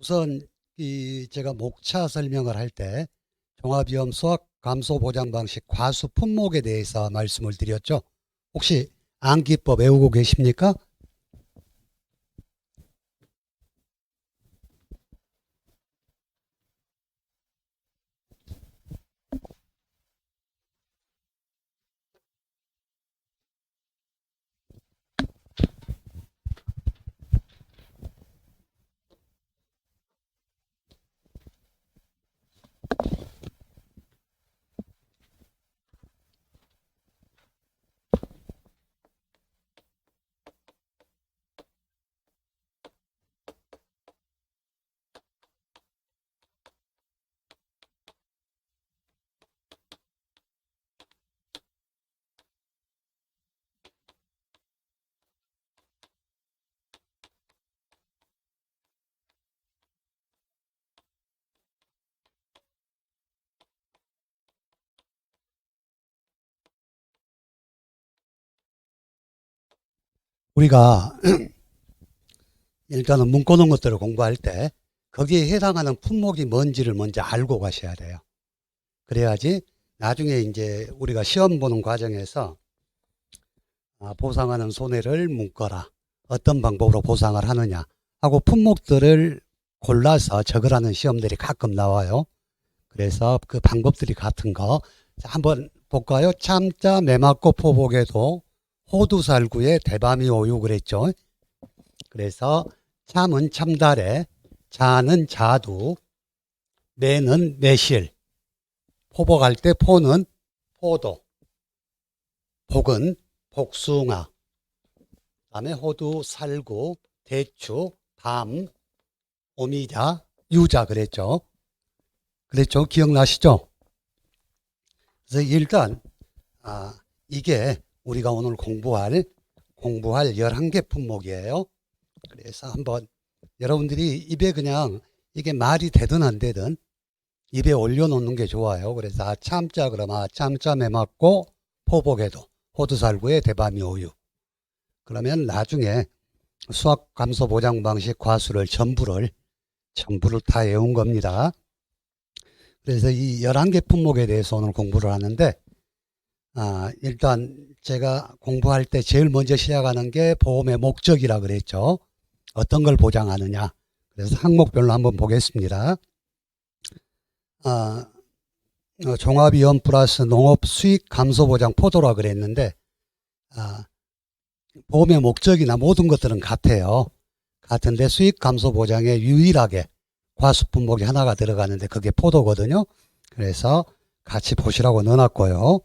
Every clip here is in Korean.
우선 제가 목차 설명을 할 때 종합위험 수학 감소 보장 방식 과수 품목에 대해서 말씀을 드렸죠. 혹시 암기법 외우고 계십니까? 우리가 일단은 문구는 것들을 공부할 때 거기에 해당하는 품목이 뭔지를 먼저 알고 가셔야 돼요. 그래야지 나중에 이제 우리가 시험 보는 과정에서 보상하는 손해를 묻거라. 어떤 방법으로 보상을 하느냐 하고 품목들을 골라서 적으라는 시험들이 가끔 나와요. 그래서 그 방법들이 같은 거 한번 볼까요? 참자 매맞고 포복에도 호두살구에 대밤이 오유 그랬죠. 그래서 참은 참다래, 자는 자두, 매는 매실, 포복할 때 포는 포도, 복은 복숭아, 그다음에 호두살구, 대추, 밤, 오미자, 유자 그랬죠. 그랬죠. 기억나시죠? 그래서 일단 이게 우리가 오늘 공부할 11개 품목이에요. 그래서 한번 여러분들이 입에 그냥 이게 말이 되든 안 되든 입에 올려놓는 게 좋아요. 그래서 참자 그러면 참자 매맞고 포복에도 호두살구에 대밤이 오유. 그러면 나중에 수학 감소 보장 방식 과수를 전부를 다 외운 겁니다. 그래서 이 11개 품목에 대해서 오늘 공부를 하는데 일단 제가 공부할 때 제일 먼저 시작하는 게 보험의 목적이라 그랬죠. 어떤 걸 보장하느냐. 그래서 항목별로 한번 보겠습니다. 종합위험 플러스 농업 수익 감소 보장 포도라 그랬는데 보험의 목적이나 모든 것들은 같아요. 같은데 수익 감소 보장에 유일하게 과수 품목이 하나가 들어가는데 그게 포도거든요. 그래서 같이 보시라고 넣어놨고요.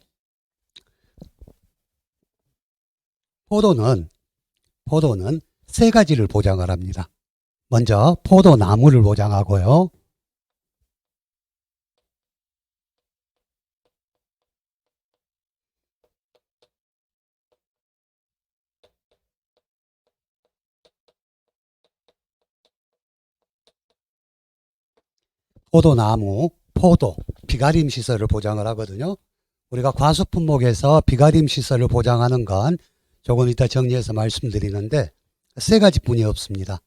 포도는 세 가지를 보장을 합니다. 먼저 포도나무를 보장하고요. 포도나무, 포도, 비가림 시설을 보장을 하거든요. 우리가 과수 품목에서 비가림 시설을 보장하는 건 조금 이따 정리해서 말씀드리는데 세 가지뿐이 없습니다.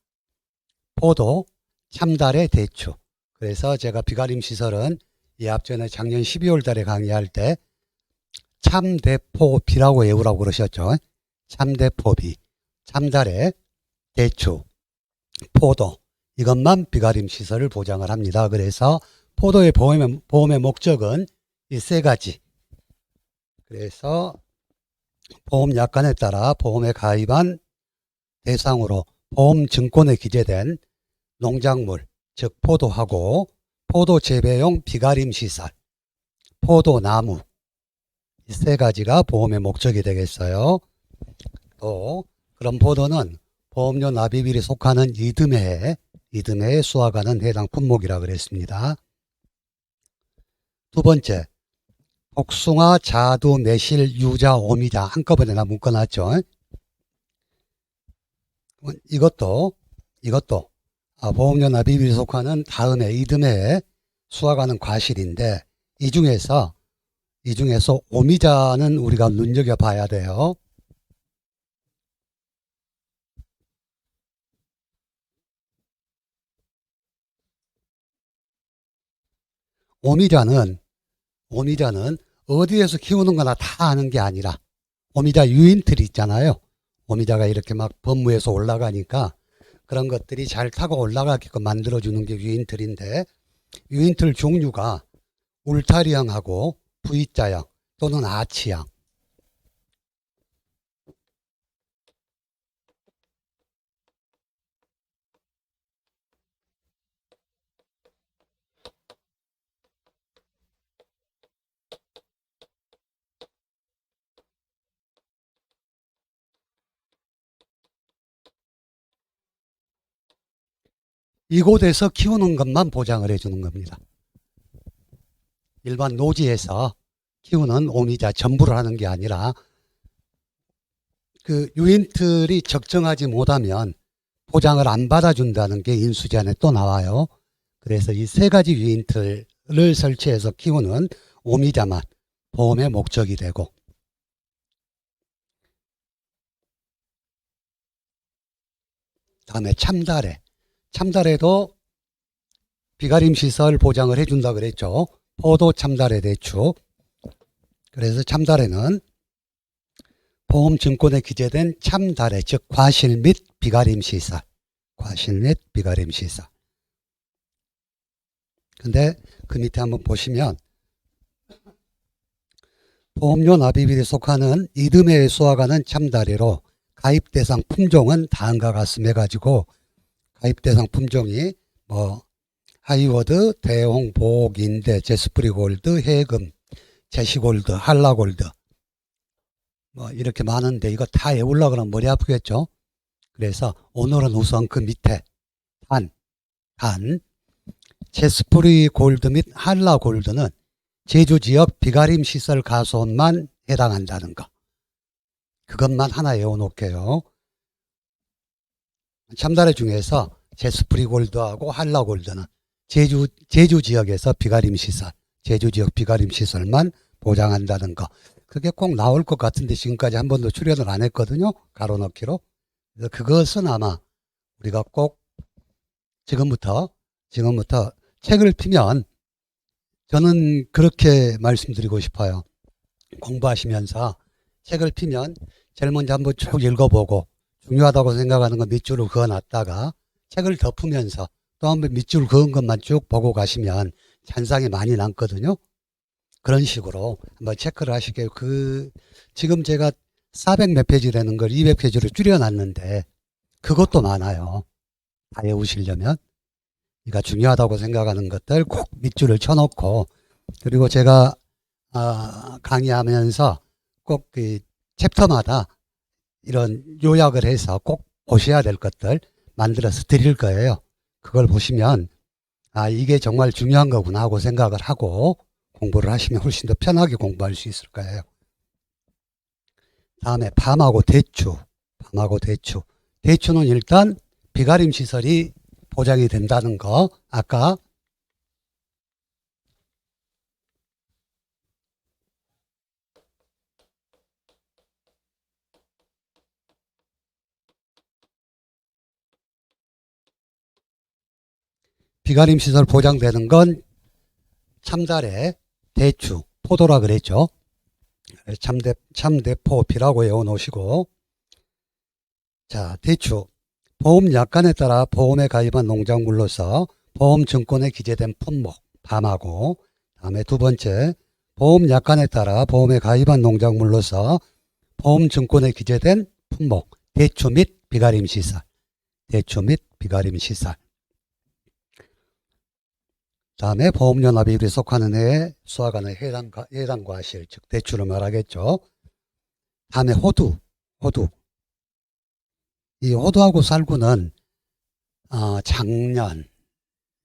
포도, 참다래, 대추. 그래서 제가 비가림 시설은 이 앞전에 작년 12월 달에 강의할 때 참대포비라고 외우라고 그러셨죠. 참대포비, 참다래, 대추, 포도 이것만 비가림 시설을 보장을 합니다. 그래서 포도의 보험의 목적은 이 세 가지. 그래서 보험 약관에 따라 보험에 가입한 대상으로 보험증권에 기재된 농작물, 즉 포도하고 포도 재배용 비가림 시설, 포도나무 이 세 가지가 보험의 목적이 되겠어요. 또 그럼 포도는 보험료 납입일이 속하는 이듬해에 수확하는 해당 품목이라 그랬습니다. 두 번째, 복숭아, 자두, 매실, 유자, 오미자 한꺼번에 다 묶어놨죠. 이것도 보험료 납입일이 속하는 이듬해에 수확하는 과실인데 이 중에서 오미자는 우리가 눈여겨봐야 돼요. 오미자는 어디에서 키우는 거나 다 하는 게 아니라 오미자 유인틀이 있잖아요. 오미자가 이렇게 막 범무에서 올라가니까 그런 것들이 잘 타고 올라가게끔 만들어주는 게 유인틀인데, 유인틀 종류가 울타리형하고 V자형 또는 아치형. 이곳에서 키우는 것만 보장을 해주는 겁니다. 일반 노지에서 키우는 오미자 전부를 하는 게 아니라 그 유인틀이 적정하지 못하면 보장을 안 받아준다는 게 인수제안에 또 나와요. 그래서 이 세 가지 유인틀을 설치해서 키우는 오미자만 보험의 목적이 되고, 다음에 참다래도 비가림 시설 보장을 해준다 그랬죠. 포도 참다래 대추. 그래서 참다래는 보험증권에 기재된 참다래, 즉 과실 및 비가림 시설. 근데 그 밑에 한번 보시면 보험료 납입일에 속하는 이듬해에 수확하는 참다래로 가입 대상 품종은 다음과 같음 해가지고, 가입 대상 품종이 뭐 하이워드, 대홍, 보옥, 인대, 제스프리골드, 해금, 제시골드, 한라골드 뭐 이렇게 많은데 이거 다 외우려고 그러면 머리 아프겠죠. 그래서 오늘은 우선 그 밑에 제스프리골드 및 한라골드는 제주지역 비가림 시설 가수원만 해당한다는 거, 그것만 하나 외워놓을게요. 참다래 중에서 제스프리골드하고 한라골드는 제주 지역에서 비가림 시설, 제주 지역 비가림 시설만 보장한다는 거. 그게 꼭 나올 것 같은데 지금까지 한 번도 출연을 안 했거든요. 가로넣기로. 그래서 그것은 아마 우리가 꼭 지금부터 책을 피면, 저는 그렇게 말씀드리고 싶어요. 공부하시면서 책을 피면 제일 먼저 한번 쭉 읽어보고 중요하다고 생각하는 거 밑줄을 그어놨다가 책을 덮으면서 또 한번 밑줄 그은 것만 쭉 보고 가시면 잔상이 많이 남거든요. 그런 식으로 한번 체크를 하시게요. 지금 제가 400 몇 페이지라는 걸 200페이지로 줄여놨는데 그것도 많아요. 다 외우시려면. 그러니까 중요하다고 생각하는 것들 꼭 밑줄을 쳐놓고, 그리고 제가 강의하면서 꼭 그 챕터마다 이런 요약을 해서 꼭 보셔야 될 것들 만들어서 드릴 거예요. 그걸 보시면 이게 정말 중요한 거구나 하고 생각을 하고 공부를 하시면 훨씬 더 편하게 공부할 수 있을 거예요. 다음에 밤하고 대추. 대추는 일단 비가림 시설이 보장이 된다는 거, 아까 비가림 시설 보장되는 건 참다래, 대추, 포도라 그랬죠. 참대포피라고 외워놓으시고, 자, 대추. 보험 약관에 따라 보험에 가입한 농작물로서 보험증권에 기재된 품목, 밤하고, 다음에 두 번째, 보험 약관에 따라 보험에 가입한 농작물로서 보험증권에 기재된 품목, 대추 및 비가림 시설. 다음에 보험료 납입일에 속하는 해에 수확하는 해당 과실, 즉 대추를 말하겠죠. 다음에 호두. 이 호두하고 쌀구는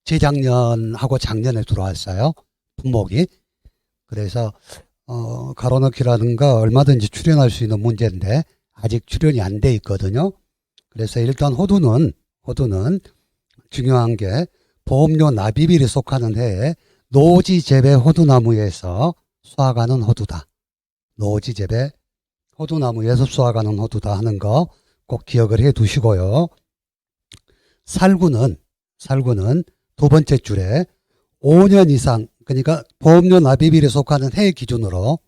재작년하고 작년에 들어왔어요. 품목이. 그래서 가로넣기라든가 얼마든지 출연할 수 있는 문제인데 아직 출연이 안 돼 있거든요. 그래서 일단 호두는 중요한 게 보험료 납입일에 속하는 해에 노지재배 호두나무에서 수확하는 호두다. 노지재배 호두나무에서 수확하는 호두다 하는 거 꼭 기억을 해 두시고요. 살구는 두 번째 줄에 5년 이상 그러니까 보험료 납입일에 속하는 해 기준으로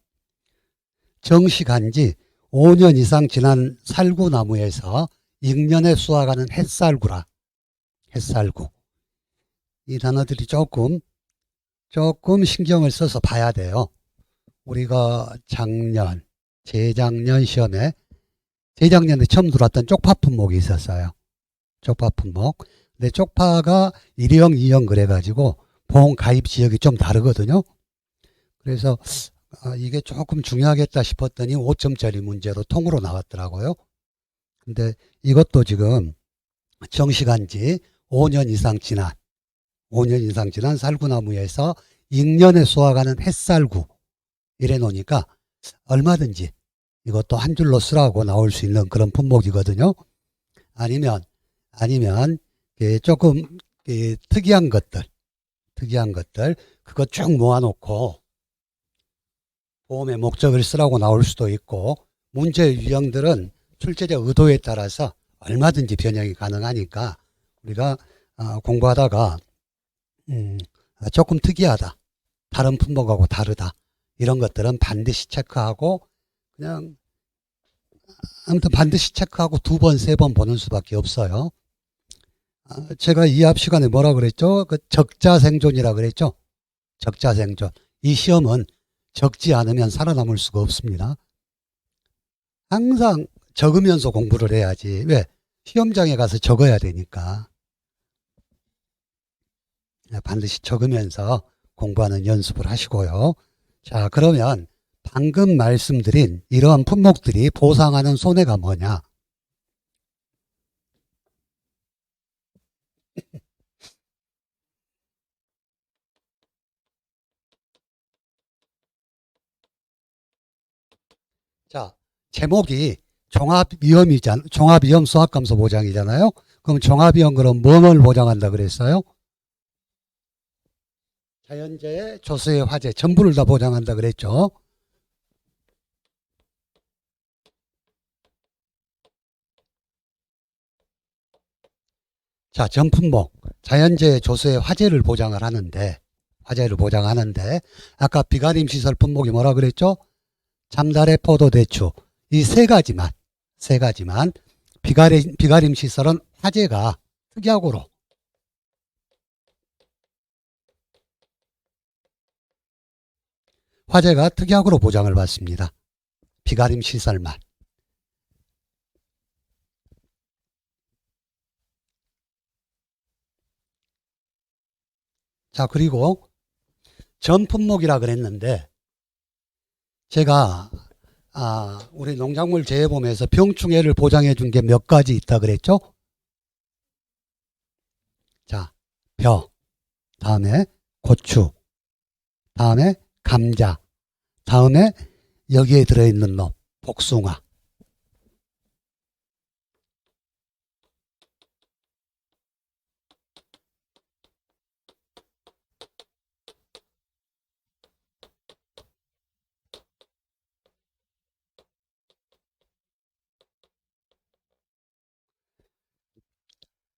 정식한 지 5년 이상 지난 살구나무에서 잉년에 수확하는 햇살구라. 햇살구. 이 단어들이 조금 신경을 써서 봐야 돼요. 우리가 재작년 시험에 재작년에 처음 들어왔던 쪽파 품목이 있었어요. 쪽파 품목. 근데 쪽파가 1형, 2형 그래가지고 보험 가입 지역이 좀 다르거든요. 그래서 이게 조금 중요하겠다 싶었더니 5점짜리 문제로 통으로 나왔더라고요. 근데 이것도 지금 정식한 지 5년 이상 지난 살구나무에서 잉년에 수확하는 햇살구 이래 놓으니까 얼마든지 이것도 한 줄로 쓰라고 나올 수 있는 그런 품목이거든요. 아니면 조금 특이한 것들 그거 쭉 모아놓고 보험의 목적을 쓰라고 나올 수도 있고 문제 유형들은 출제자 의도에 따라서 얼마든지 변형이 가능하니까 우리가 공부하다가 조금 특이하다, 다른 품목하고 다르다 이런 것들은 반드시 체크하고 그냥 아무튼 반드시 체크하고 2번, 3번 보는 수밖에 없어요. 제가 이 앞 시간에 뭐라 그랬죠? 그 적자생존이라 그랬죠? 적자생존. 이 시험은 적지 않으면 살아남을 수가 없습니다. 항상 적으면서 공부를 해야지. 왜? 시험장에 가서 적어야 되니까. 반드시 적으면서 공부하는 연습을 하시고요. 자, 그러면 방금 말씀드린 이러한 품목들이 보상하는 손해가 뭐냐? 자, 제목이 종합위험 수학감소 보장이잖아요. 그럼 종합위험 그럼 뭐를 보장한다 그랬어요? 자연재해, 조수의 화재 전부를 다 보장한다 그랬죠. 자, 전품목 자연재해, 조수의 화재를 보장하는데 아까 비가림 시설 품목이 뭐라 그랬죠? 잠달의 포도, 대추 이 세 가지만 비가림 시설은 화재가 특약으로 보장을 받습니다. 비가림 시설만. 자, 그리고 전품목이라 그랬는데 제가 우리 농작물 재해보험에서 병충해를 보장해 준 게 몇 가지 있다 그랬죠? 자, 벼, 다음에 고추, 다음에 감자, 다음에 여기에 들어있는 놈, 복숭아.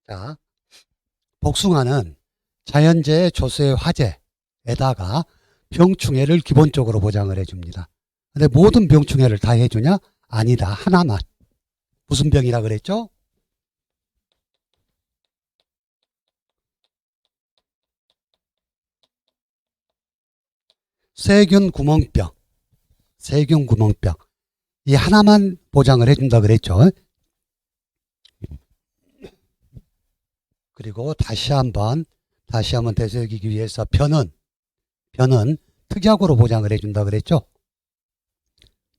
자, 복숭아는 자연재해, 조수의 화재에다가 병충해를 기본적으로 보장을 해줍니다. 근데 모든 병충해를 다 해주냐? 아니다. 하나만. 무슨 병이라 그랬죠? 세균 구멍병. 이 하나만 보장을 해준다 그랬죠. 그리고 다시 한번 되새기기 위해서 벼는 특약으로 보장을 해준다 그랬죠.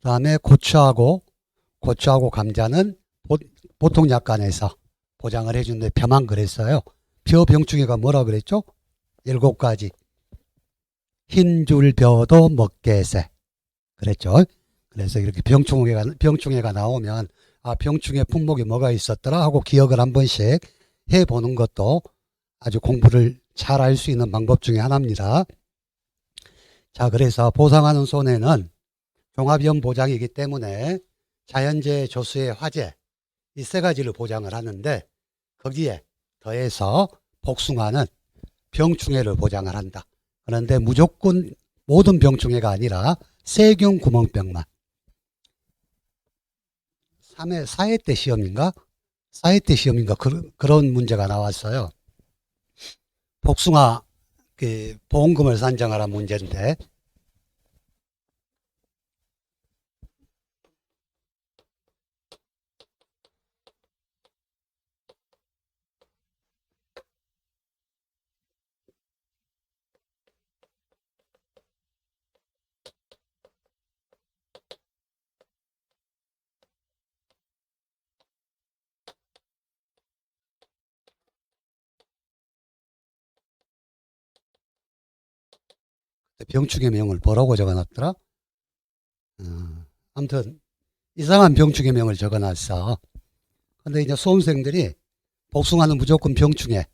그 다음에 고추하고 감자는 보통 약관에서 보장을 해주는데 벼만 그랬어요. 벼 병충해가 뭐라 그랬죠? 7가지. 흰줄벼도 먹게세 그랬죠. 그래서 이렇게 병충해가 나오면 병충해 품목이 뭐가 있었더라 하고 기억을 한 번씩 해보는 것도 아주 공부를 잘 할 수 있는 방법 중에 하나입니다. 자, 그래서 보상하는 손해는 종합위험 보장이기 때문에 자연재해, 조수의 화재 이 세 가지를 보장을 하는데 거기에 더해서 복숭아는 병충해를 보장을 한다. 그런데 무조건 모든 병충해가 아니라 세균 구멍병만. 4회 때 시험인가? 4회 때 시험인가? 그런 문제가 나왔어요. 복숭아 보험금을 산정하라 문제인데, 병충해 명을 뭐라고 적어놨더라? 아무튼 이상한 병충해 명을 적어놨어. 근데 이제 수험생들이 복숭아는 무조건 병충해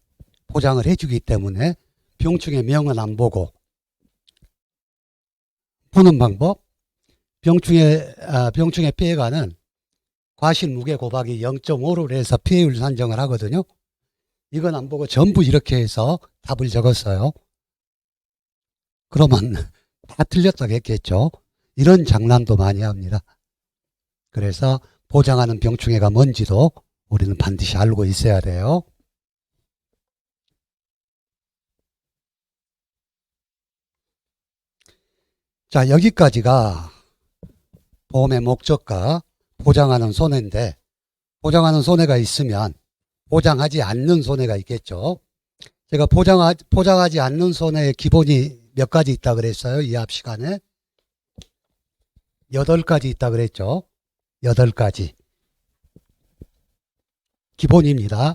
포장을 해주기 때문에 병충해 명은 안 보고 푸는 방법, 병충해 피해가는 과실 무게 곱하기 0.5를 해서 피해율 산정을 하거든요. 이건 안 보고 전부 이렇게 해서 답을 적었어요. 그러면 다 틀렸다고 했겠죠. 이런 장난도 많이 합니다. 그래서 보장하는 병충해가 뭔지도 우리는 반드시 알고 있어야 돼요. 자, 여기까지가 보험의 목적과 보장하는 손해인데, 보장하는 손해가 있으면 보장하지 않는 손해가 있겠죠. 제가 보장하지 않는 손해의 기본이 몇 가지 있다 그랬어요. 이 앞 시간에 8가지 있다 그랬죠. 8가지 기본입니다.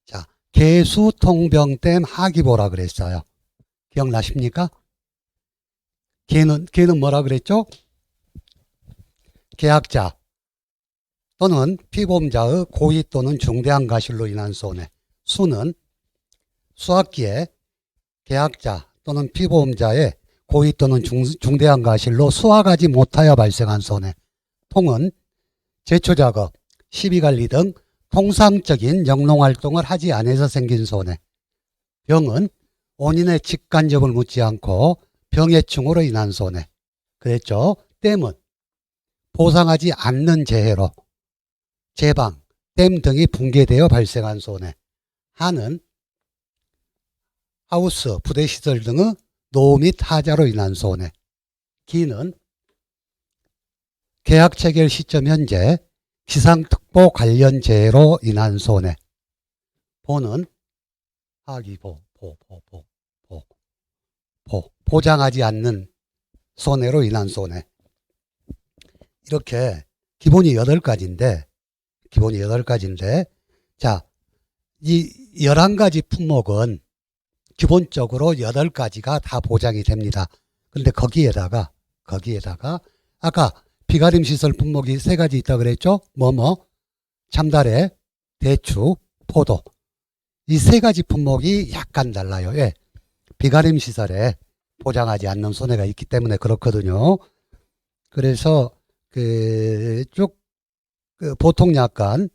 자, 개수통병댐 하기보라 그랬어요. 기억나십니까? 개는 뭐라 그랬죠? 계약자 또는 피보험자의 고의 또는 중대한 과실로 인한 손해. 수는 수학기에 계약자 또는 피보험자의 고의 또는 중대한 과실로 수확하지 못하여 발생한 손해. 통은 제초작업, 시비관리 등 통상적인 영농활동을 하지 않아서 생긴 손해. 병은 원인의 직간접을 묻지 않고 병해충으로 인한 손해. 그랬죠. 댐은 보상하지 않는 재해로 제방, 댐 등이 붕괴되어 발생한 손해. 하는 하우스, 부대시설 등의 노후 및 하자로 인한 손해. 기는 계약 체결 시점 현재 기상특보 관련 재해로 인한 손해. 보는 하기보, 보장하지 않는 손해로 인한 손해. 이렇게 기본이 8가지인데, 자, 이 11가지 품목은 기본적으로 8가지가 다 보장이 됩니다. 근데 거기에다가 아까 비가림 시설 품목이 3가지 있다 그랬죠? 참다래, 대추, 포도. 이 3가지 품목이 약간 달라요. 왜? 비가림 시설에 보장하지 않는 손해가 있기 때문에 그렇거든요. 그래서 보통약관에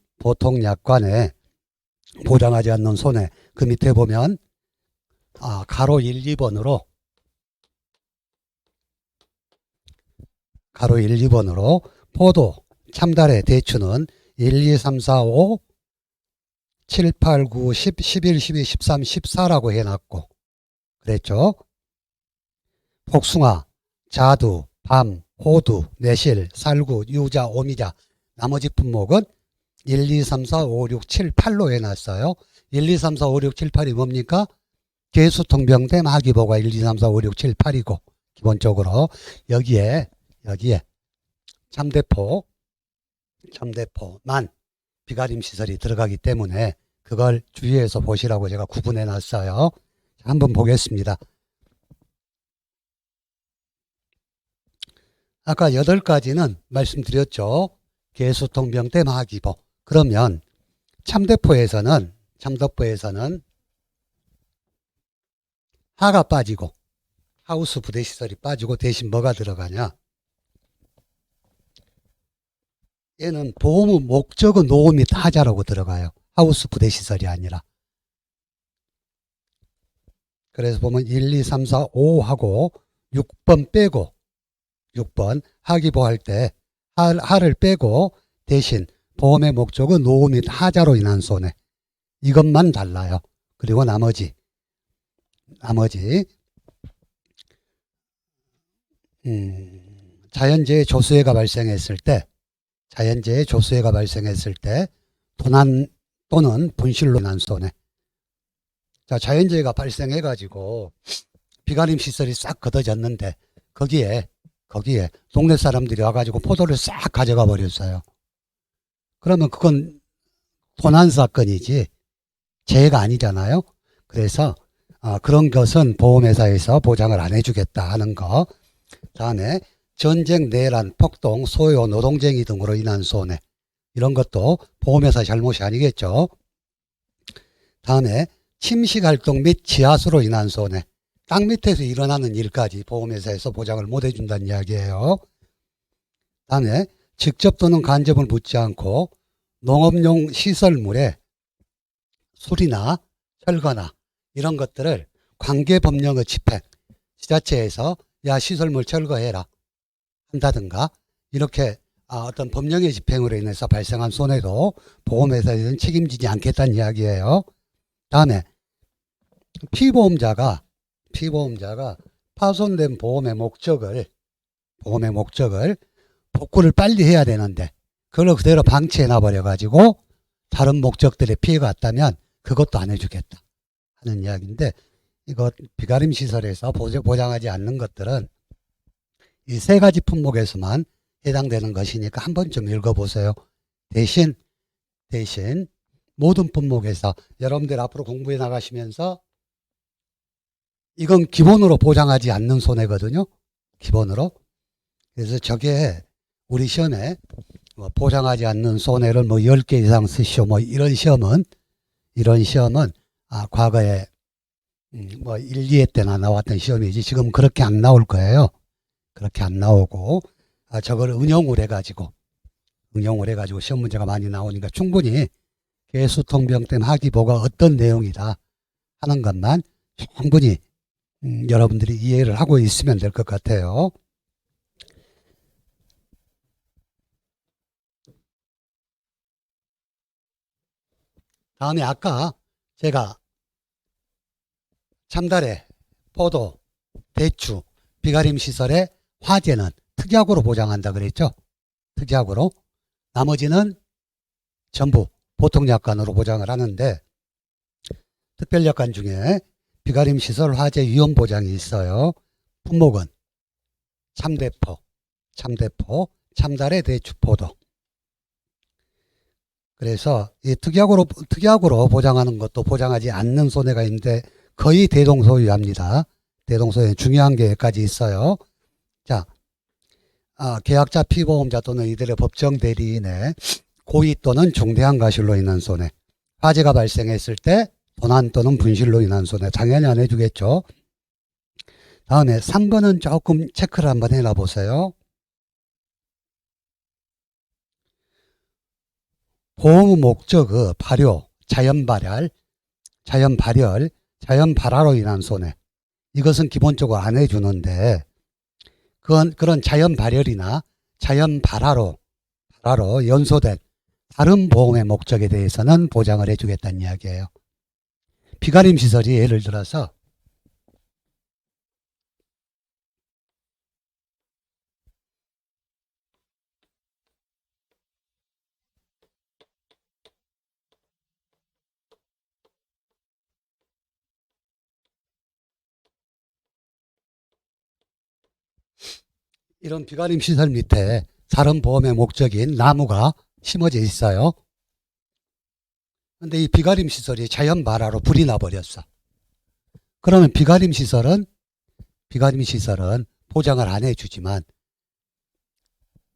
보장하지 않는 손해, 그 밑에 보면 가로 1, 2번으로 포도, 참다래, 대추는 1, 2, 3, 4, 5, 7, 8, 9, 10, 11, 12, 13, 14라고 해놨고 그랬죠. 복숭아, 자두, 밤, 호두, 매실, 살구, 유자, 오미자 나머지 품목은 1, 2, 3, 4, 5, 6, 7, 8로 해놨어요. 1, 2, 3, 4, 5, 6, 7, 8이 뭡니까? 개수통병댐 하기보가 1, 2, 3, 4, 5, 6, 7, 8이고 기본적으로 여기에 참대포만 비가림 시설이 들어가기 때문에 그걸 주의해서 보시라고 제가 구분해 놨어요. 한번 보겠습니다. 아까 8가지는 말씀드렸죠. 개수통병댐 하기보. 그러면 참대포에서는 하가 빠지고 하우스 부대시설이 빠지고 대신 뭐가 들어가냐? 얘는 보험 목적은 노후 및 하자라고 들어가요. 하우스 부대시설이 아니라. 그래서 보면 1, 2, 3, 4, 5하고 6번 빼고 6번 하기보할 때 하를 빼고 대신 보험의 목적은 노후 및 하자로 인한 손해. 이것만 달라요. 그리고 나머지 자연재해 조수해가 발생했을 때 도난 또는 분실로 인한 손해. 자, 자연재해가 발생해가지고 비가림 시설이 싹 걷어졌는데 거기에 동네 사람들이 와가지고 포도를 싹 가져가 버렸어요. 그러면 그건 도난 사건이지 재해가 아니잖아요. 그래서 그런 것은 보험회사에서 보장을 안 해주겠다 하는 거. 다음에 전쟁, 내란, 폭동, 소요, 노동쟁이 등으로 인한 손해. 이런 것도 보험회사 잘못이 아니겠죠. 다음에 침식활동 및 지하수로 인한 손해. 땅 밑에서 일어나는 일까지 보험회사에서 보장을 못 해준다는 이야기예요. 다음에 직접 또는 간접을 묻지 않고 농업용 시설물에 술이나 철거나 이런 것들을 관계법령의 집행, 지자체에서 야 시설물 철거해라 한다든가 이렇게 어떤 법령의 집행으로 인해서 발생한 손해도 보험회사에서는 책임지지 않겠다는 이야기예요. 다음에 피보험자가 파손된 보험의 목적을 복구를 빨리 해야 되는데 그걸 그대로 방치해 놔버려 가지고 다른 목적들의 피해가 왔다면 그것도 안 해주겠다 하는 이야기인데, 이거 비가림 시설에서 보장하지 않는 것들은 이 세 가지 품목에서만 해당되는 것이니까 한 번쯤 읽어보세요. 대신 모든 품목에서 여러분들 앞으로 공부해 나가시면서 이건 기본으로 보장하지 않는 손해거든요. 기본으로. 그래서 저게 우리 시험에 보장하지 않는 손해를 10개 이상 쓰시오 이런 시험은 과거에 1, 2회 때나 나왔던 시험이지 지금 그렇게 안 나올 거예요. 그렇게 안 나오고 저걸 응용을 해가지고 시험 문제가 많이 나오니까 충분히 개수통병댐 하기보가 어떤 내용이다 하는 것만 충분히 여러분들이 이해를 하고 있으면 될 것 같아요. 다음에 아까 제가 참다래, 포도, 대추, 비가림 시설의 화재는 특약으로 보장한다 그랬죠. 특약으로. 나머지는 전부 보통약관으로 보장을 하는데 특별약관 중에 비가림 시설 화재 위험 보장이 있어요. 품목은 참대포, 참다래, 대추, 포도. 그래서 이 특약으로 보장하는 것도 보장하지 않는 손해가 있는데 거의 대동소이합니다. 대동소이 중요한 게 여기까지 있어요. 자, 계약자 피보험자 또는 이들의 법정 대리인의 고의 또는 중대한 과실로 인한 손해. 화재가 발생했을 때 도난 또는 분실로 인한 손해. 당연히 안 해주겠죠. 다음에 3번은 조금 체크를 한번 해놔 보세요. 보험 목적의 발효, 자연발화로 인한 손해. 이것은 기본적으로 안 해주는데, 그런 자연발열이나 자연발화로 연소된 다른 보험의 목적에 대해서는 보장을 해주겠다는 이야기예요. 비가림 시설이 예를 들어서 이런 비가림 시설 밑에 다른 보험의 목적인 나무가 심어져 있어요. 근데 이 비가림 시설이 자연발화로 불이 나버렸어. 그러면 비가림 시설은 보장을 안 해주지만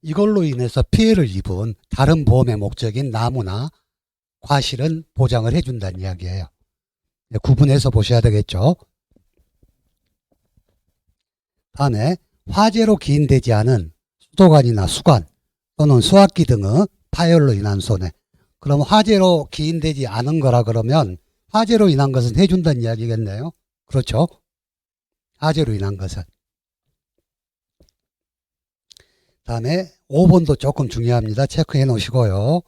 이걸로 인해서 피해를 입은 다른 보험의 목적인 나무나 과실은 보장을 해준다는 이야기예요. 구분해서 보셔야 되겠죠. 다음에 화재로 기인되지 않은 수도관이나 수관 또는 수압기 등의 파열로 인한 손해. 그럼 화재로 기인되지 않은 거라 그러면 화재로 인한 것은 해준다는 이야기겠네요. 그렇죠? 화재로 인한 것은. 다음에 5번도 조금 중요합니다. 체크해 놓으시고요.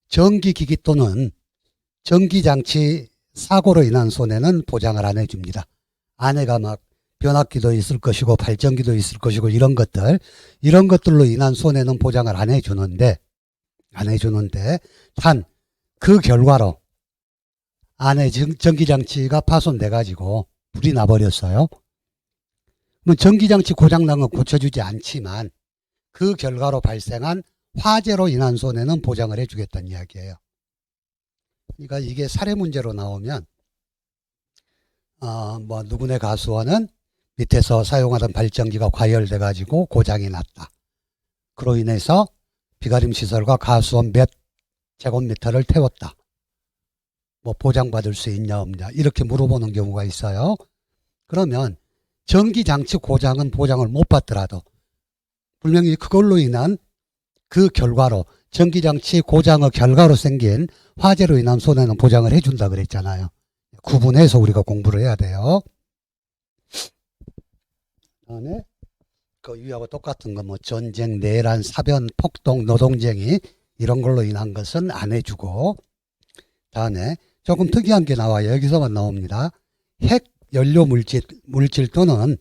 전기기기 또는 전기장치 사고로 인한 손해는 보장을 안 해줍니다. 안에가 막 변압기도 있을 것이고 발전기도 있을 것이고 이런 것들로 인한 손해는 보장을 안 해주는데 단 그 결과로 안에 전기장치가 파손돼 가지고 불이 나버렸어요. 그럼 전기장치 고장난 건 고쳐주지 않지만 그 결과로 발생한 화재로 인한 손해는 보장을 해주겠다는 이야기예요. 그러니까 이게 사례 문제로 나오면 누구네 가수원은 밑에서 사용하던 발전기가 과열돼 가지고 고장이 났다. 그로 인해서 비가림 시설과 가수원 몇 제곱미터를 태웠다. 뭐 보장받을 수 있냐 없냐 이렇게 물어보는 경우가 있어요. 그러면 전기장치 고장은 보장을 못 받더라도 분명히 그걸로 인한 그 결과로 전기장치 고장의 결과로 생긴 화재로 인한 손해는 보장을 해준다 그랬잖아요. 구분해서 우리가 공부를 해야 돼요. 그다음에 그 위하고 똑같은 거 뭐 전쟁, 내란, 사변, 폭동, 노동쟁이 이런 걸로 인한 것은 안 해주고, 다음에 조금 특이한 게 나와요. 여기서만 나옵니다. 핵 연료 물질 또는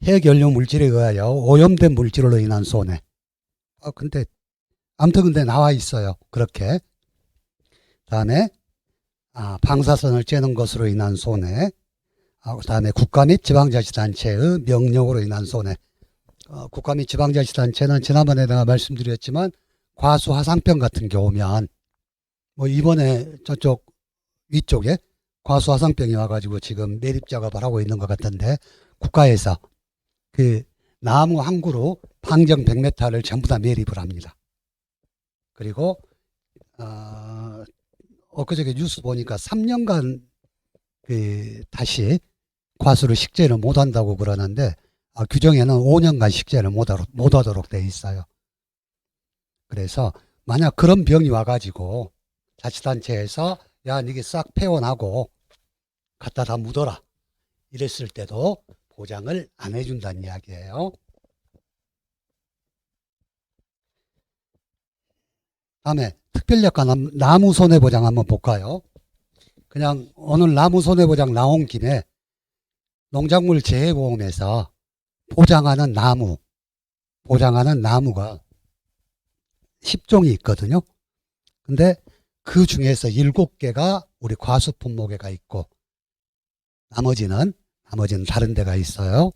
핵 연료 물질에 의하여 오염된 물질로 인한 손해. 근데 나와 있어요. 그렇게. 다음에 방사선을 쬐는 것으로 인한 손해. 그다음에 국가 및 지방자치단체의 명령으로 인한 손해. 국가 및 지방자치단체는 지난번에 내가 말씀드렸지만 과수화상병 같은 경우면 뭐 이번에 저쪽 위쪽에 과수화상병이 와가지고 지금 매립 작업을 하고 있는 것 같은데 국가에서 그 나무 한 그루 방정 100m를 전부 다 매립을 합니다. 그리고 엊그저께 뉴스 보니까 3년간 다시 과수를 식재를 못한다고 그러는데 규정에는 5년간 식재를 못하도록 돼 있어요. 그래서 만약 그런 병이 와가지고 자치단체에서 야 이게 싹 폐원하고 갖다 다 묻어라 이랬을 때도 보장을 안 해준다는 이야기예요. 다음에 특별약관 나무 손해보장 한번 볼까요? 그냥 오늘 나무 손해보장 나온 김에 농작물 재해보험에서 보장하는 나무가 10종이 있거든요. 근데 그 중에서 7개가 우리 과수 품목에가 있고 나머지는 다른 데가 있어요.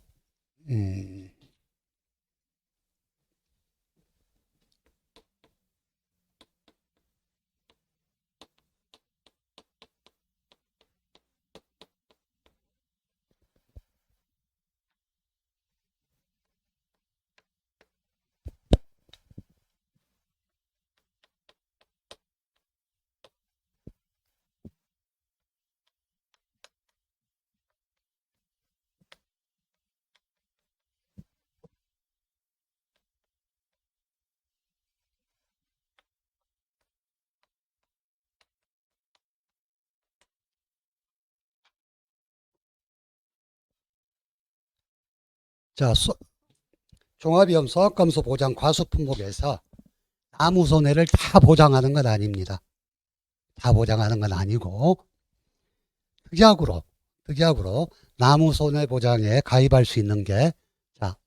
자, 종합위험 소각감소 보장 과수 품목에서 나무 손해를 다 보장하는 건 아닙니다. 다 보장하는 건 아니고 특약으로 나무 손해 보장에 가입할 수 있는 게 자,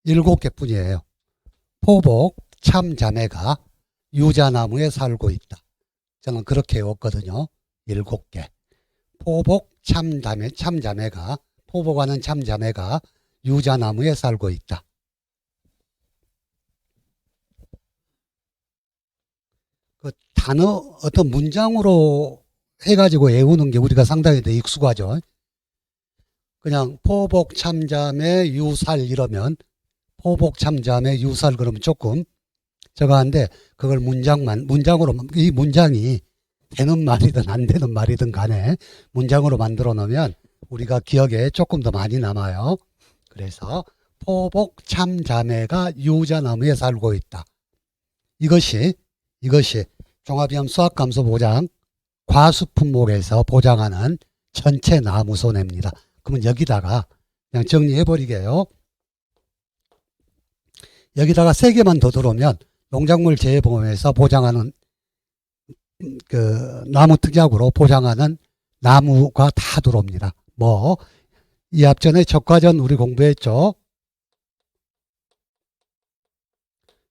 일곱 개뿐이에요. 포복, 참자매가 유자나무에 살고 있다. 저는 그렇게 외웠거든요. 7개. 포복, 참자매가 포복하는 참자매가 유자나무에 살고 있다. 그 단어 어떤 문장으로 해가지고 외우는 게 우리가 상당히 더 익숙하죠. 그냥 포복 참자매 유살 이러면 포복 참자매 유살 그러면 조금 저거 한데 그걸 문장으로 이 문장이 되는 말이든 안 되는 말이든 간에 문장으로 만들어 놓으면 우리가 기억에 조금 더 많이 남아요. 그래서 포복 참자매가 유자나무에 살고 있다. 이것이 종합위험 수학감소 보장 과수품목에서 보장하는 전체 나무 손해입니다. 그러면 여기다가 그냥 정리해 버리게요. 여기다가 3개만 더 들어오면 농작물 재해보험에서 보장하는 그 나무 특약으로 보장하는 나무가 다 들어옵니다. 뭐 이 앞전에 적과전 우리 공부했죠.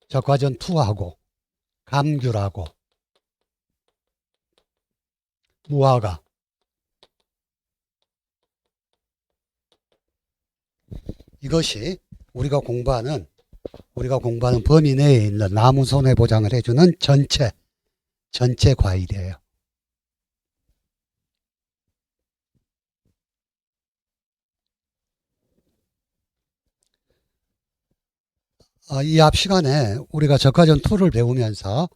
적과전 2하고 감귤하고 무화과 이것이 우리가 공부하는 범위 내에 있는 나무 손해보장을 해주는 전체 과일이에요. 이 앞 시간에 우리가 적과전 2를 배우면서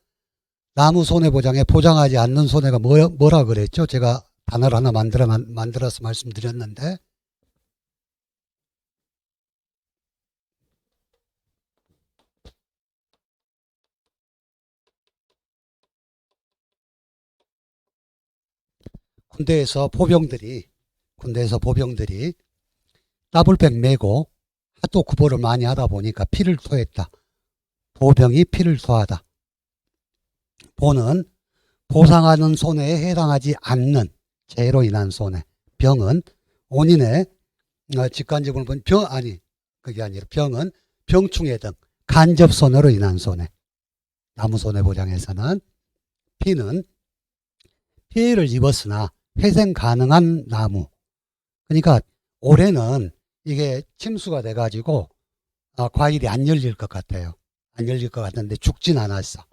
나무 손해보장에 보장하지 않는 손해가 뭐라 그랬죠? 제가 단어를 하나 만들어서 말씀드렸는데 군대에서 보병들이 더블백 메고 하도 구보를 많이 하다 보니까 피를 토했다. 보병이 피를 토하다. 보는 보상하는 손해에 해당하지 않는 재해로 인한 손해. 병은 원인의 직간접을 본 그게 아니라 병은 병충해 등 간접 손해로 인한 손해. 나무 손해보장에서는 피는 피해를 입었으나 회생 가능한 나무. 그러니까 올해는 이게 침수가 돼가지고 과일이 안 열릴 것 같아요. 안 열릴 것 같은데 죽진 않았어.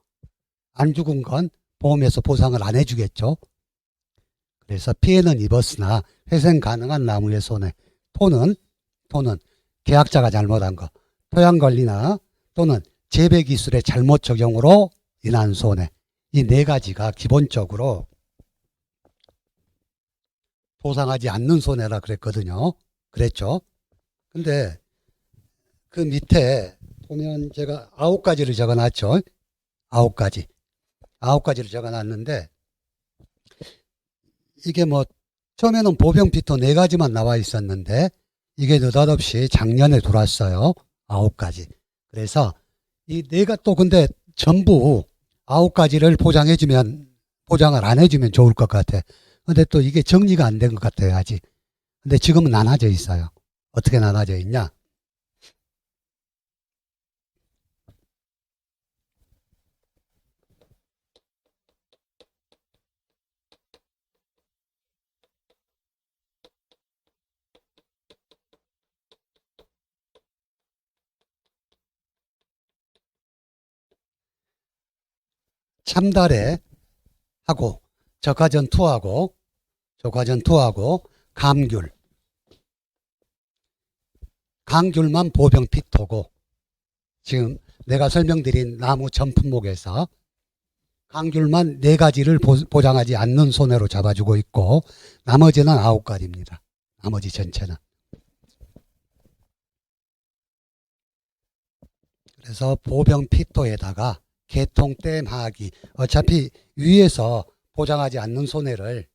안 죽은 건 보험에서 보상을 안 해주겠죠. 그래서 피해는 입었으나 회생 가능한 나무의 손해. 토는 계약자가 잘못한 거. 토양관리나 또는 재배기술의 잘못 적용으로 인한 손해. 이 4가지가 기본적으로 보상하지 않는 손해라 그랬거든요. 그랬죠. 근데 그 밑에 보면 제가 9가지를 적어놨죠. 9가지를 적어놨는데 이게 뭐 처음에는 보병피토 4가지만 나와 있었는데 이게 느닷없이 작년에 들어왔어요. 9가지. 그래서 이 4가 또 근데 전부 9가지를 보장을 안 해주면 좋을 것 같아. 근데 또 이게 정리가 안 된 것 같아요, 아직. 근데 지금은 나눠져 있어요. 어떻게 나눠져 있냐? 참다래 하고 적화전 2하고 감귤만 보병 피토고 지금 내가 설명드린 나무 전 품목에서 감귤만 4가지를 보장하지 않는 손해로 잡아주고 있고 나머지는 9가지입니다. 나머지 전체는. 그래서 보병 피토에다가 개통댐 하기 어차피 위에서 보장하지 않는 손해를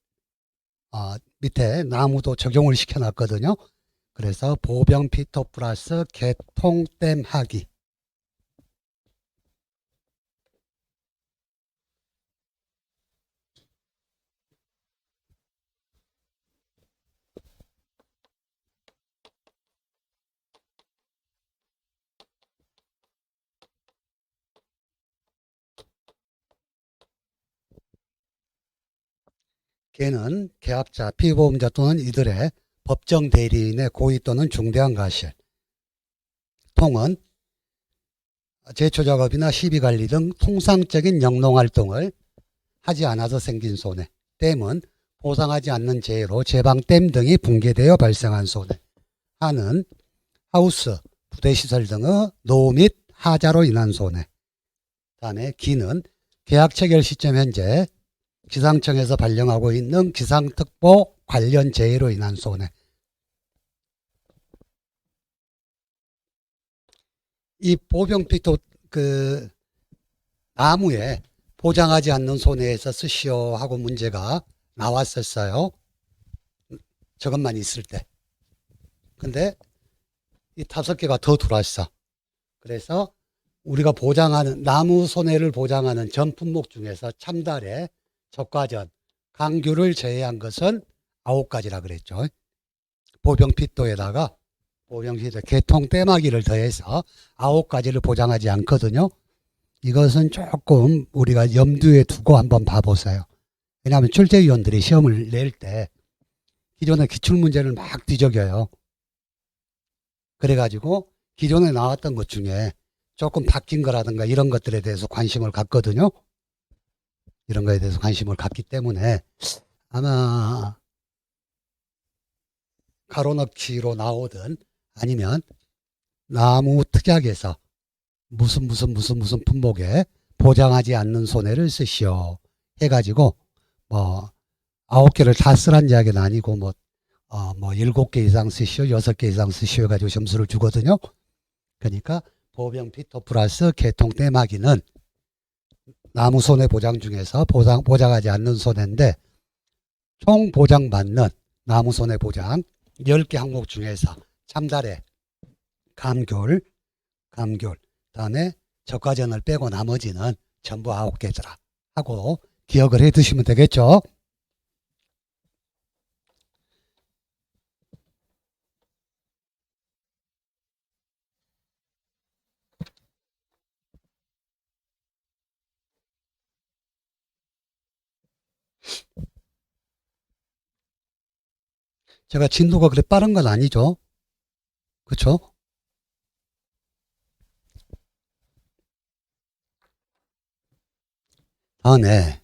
밑에 나무도 적용을 시켜놨거든요. 그래서 보병 피토 플러스 개통댐 하기. 개는 계약자, 피보험자 또는 이들의 법정 대리인의 고의 또는 중대한 과실. 통은 제초작업이나 시비관리 등 통상적인 영농활동을 하지 않아서 생긴 손해. 댐은 보상하지 않는 재해로 제방, 댐 등이 붕괴되어 발생한 손해. 하는 하우스, 부대시설 등의 노후 및 하자로 인한 손해. 다음에 기는 계약 체결 시점 현재 기상청에서 발령하고 있는 기상특보 관련 재해로 인한 손해. 이 보병피토 나무에 보장하지 않는 손해에서 쓰시오 하고 문제가 나왔었어요. 저것만 있을 때. 근데 이 5개가 더 들어왔어. 그래서 우리가 보장하는 나무 손해를 보장하는 전 품목 중에서 참다래, 적과전, 강규를 제외한 것은 9가지라 그랬죠. 보병피토에다가 보병피토 개통 떼마기를 더해서 9가지를 보장하지 않거든요. 이것은 조금 우리가 염두에 두고 한번 봐보세요. 왜냐하면 출제위원들이 시험을 낼 때 기존의 기출문제를 막 뒤적여요. 그래가지고 기존에 나왔던 것 중에 조금 바뀐 거라든가 이런 것들에 대해서 관심을 갖거든요. 이런 거에 대해서 관심을 갖기 때문에 아마 가로넣기로 나오든 아니면 나무 특약에서 무슨 품목에 보장하지 않는 손해를 쓰시오 해가지고 뭐 9개를 다 쓰란 이야기는 아니고 뭐 7개 이상 쓰시오, 6개 이상 쓰시오 해가지고 점수를 주거든요. 그러니까 보병피토 플러스 개통 떼마기는 나무 손해 보장 중에서 보장하지 않는 손해인데 총 보장받는 나무 손해 보장 10개 항목 중에서 참다래, 감귤, 다음에 적과전을 빼고 나머지는 전부 9개더라 하고 기억을 해 두시면 되겠죠. 제가 진도가 그래 빠른 건 아니죠. 그렇죠? 다음에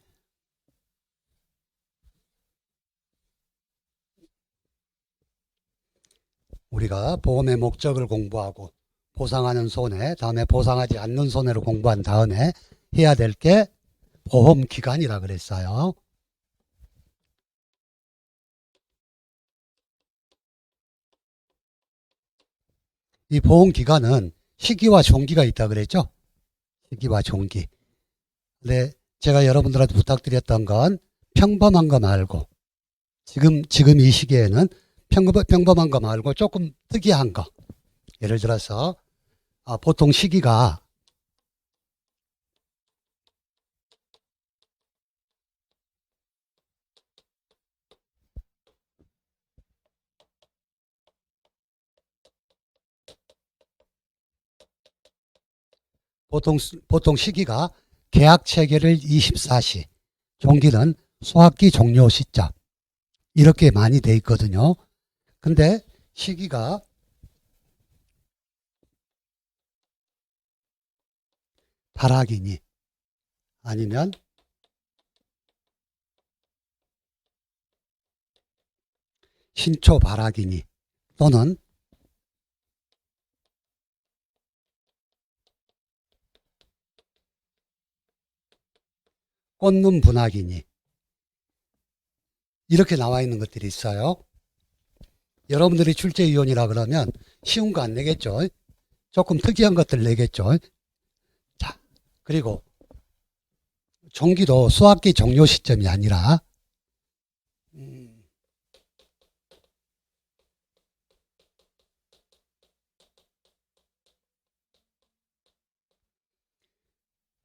우리가 보험의 목적을 공부하고 보상하는 손해, 다음에 보상하지 않는 손해를 공부한 다음에 해야 될 게 보험기간이라 그랬어요. 이 보험기간은 시기와 종기가 있다 그랬죠. 시기와 종기. 근데 제가 여러분들한테 부탁드렸던 건 평범한 거 말고 지금 이 시기에는 평범한 거 말고 조금 특이한 거. 예를 들어서 보통 시기가 보통 시기가 계약 체결일 24시, 종기는 소학기 종료 시점 이렇게 많이 돼 있거든요. 근데 시기가 발학이니 아니면 신초 발학이니 또는 꽃눈 분학이니 이렇게 나와 있는 것들이 있어요. 여러분들이 출제위원이라 그러면 쉬운 거 안 내겠죠. 조금 특이한 것들 내겠죠. 자, 그리고 종기도 수학기 종료 시점이 아니라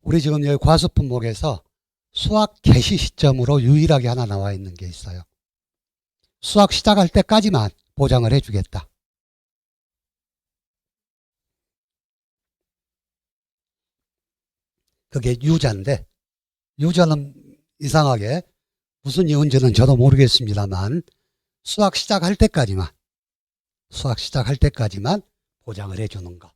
우리 지금 여기 과수 품목에서 수학 개시 시점으로 유일하게 하나 나와 있는 게 있어요. 수학 시작할 때까지만 보장을 해주겠다. 그게 유자인데 유자는 이상하게 무슨 이유인지는 저도 모르겠습니다만 수학 시작할 때까지만 보장을 해주는 거.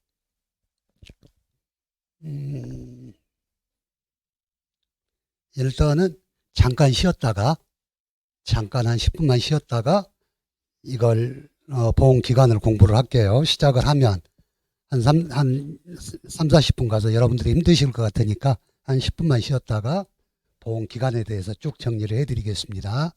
일단은 잠깐 쉬었다가 잠깐 한 10분만 쉬었다가 이걸 보험기간을 공부를 할게요. 시작을 하면 한 3, 40분 가서 여러분들이 힘드실 것 같으니까 한 10분만 쉬었다가 보험기간에 대해서 쭉 정리를 해드리겠습니다.